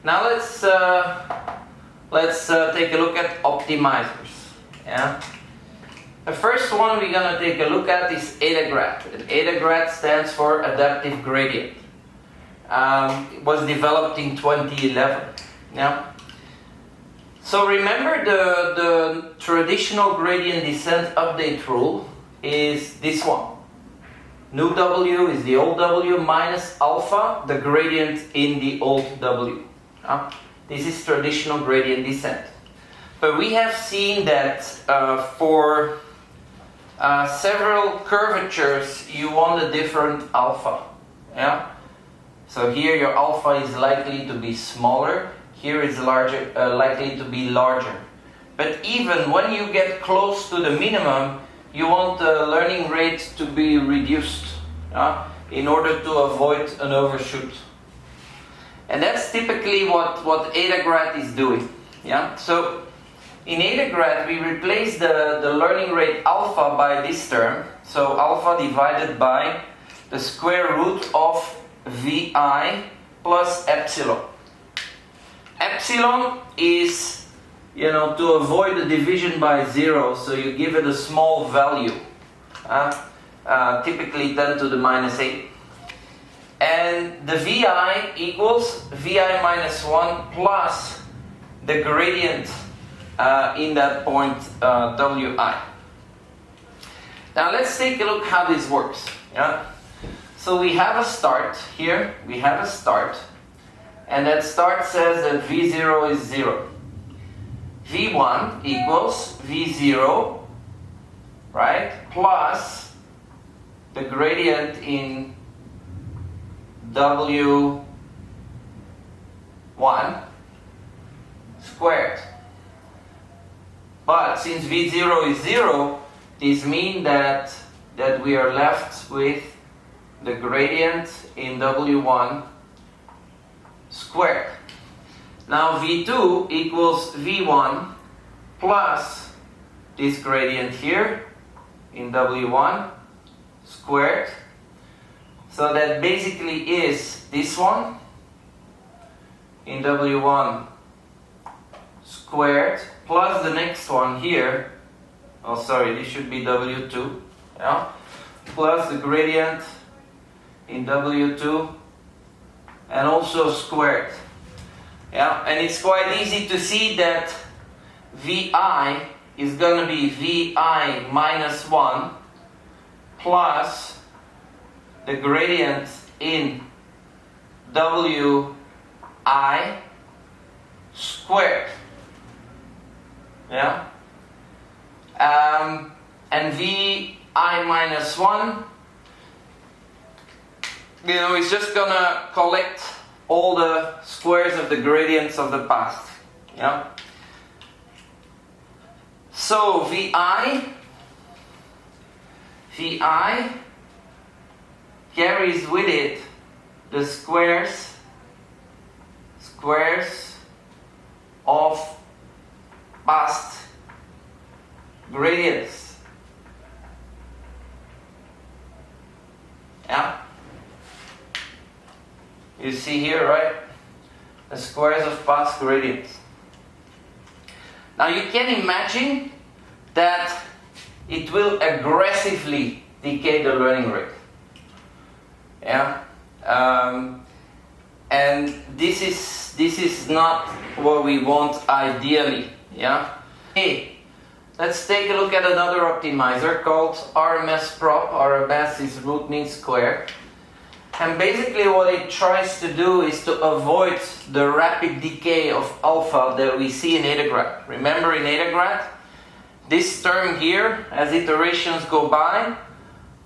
Now let's take a look at optimizers. Yeah. The first one we're gonna take a look at is Adagrad. And Adagrad stands for Adaptive Gradient. It was developed in 2011. Yeah. So remember the traditional gradient descent update rule is this one. New W is the old W minus alpha, the gradient in the old W. This is traditional gradient descent. But we have seen that for several curvatures you want a different alpha. Yeah? So here your alpha is likely to be smaller, here is likely to be larger. But even when you get close to the minimum, you want the learning rate to be reduced in order to avoid an overshoot. And that's typically what Adagrad is doing. Yeah? So in Adagrad we replace the learning rate alpha by this term. So alpha divided by the square root of Vi plus epsilon. Epsilon is, to avoid the division by 0, so you give it a small value, typically 10 to the minus 8. And the Vi equals Vi minus 1 plus the gradient in that point Wi. Now let's take a look how this works. Yeah? So we have a start here, and that start says that V0 is 0. V1 equals V0, right, plus the gradient in W1 squared. But since V0 is 0, this means that we are left with the gradient in W1 squared. Now V2 equals V1 plus this gradient here in W1 squared. So that basically is this one in W1 squared plus the next one here. Oh, sorry, this should be W2. Yeah? Plus the gradient in W2 and also squared. Yeah, and it's quite easy to see that Vi is going to be Vi minus 1 plus the gradient in Wi squared. Yeah, and Vi minus 1, is just gonna collect all the squares of the gradients of the past. Yeah. So Vi carries with it the squares of past gradients. Yeah. You see here, right? The squares of past gradients. Now you can imagine that it will aggressively decay the learning rate. Yeah, and this is not what we want ideally. Yeah. Hey, let's take a look at another optimizer called RMSprop. RMS is root mean squared. And basically what it tries to do is to avoid the rapid decay of alpha that we see in Adagrad. Remember in Adagrad, this term here, as iterations go by,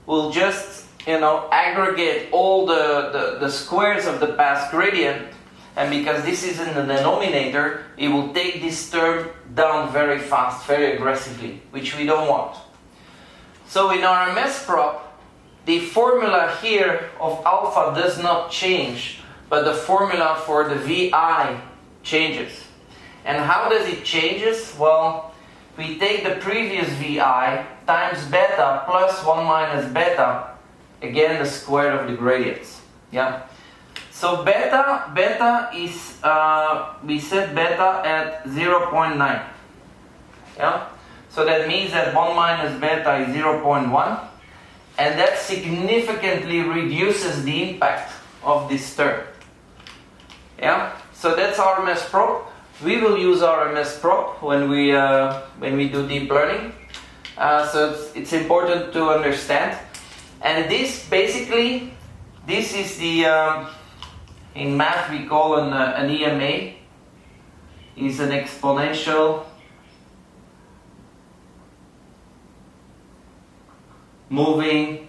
will just aggregate all the squares of the past gradient, and because this is in the denominator, it will take this term down very fast, very aggressively, which we don't want. So in RMSprop, the formula here of alpha does not change, but the formula for the Vi changes. And how does it changes? Well, we take the previous Vi times beta plus 1 minus beta, again the square of the gradients. Yeah. So beta is, we set beta at 0.9. Yeah? So that means that 1 minus beta is 0.1, and that significantly reduces the impact of this term. Yeah? So that's RMSprop. We will use RMSprop when we do deep learning. So it's important to understand. And this basically, this is the, in math we call an EMA, is an exponential moving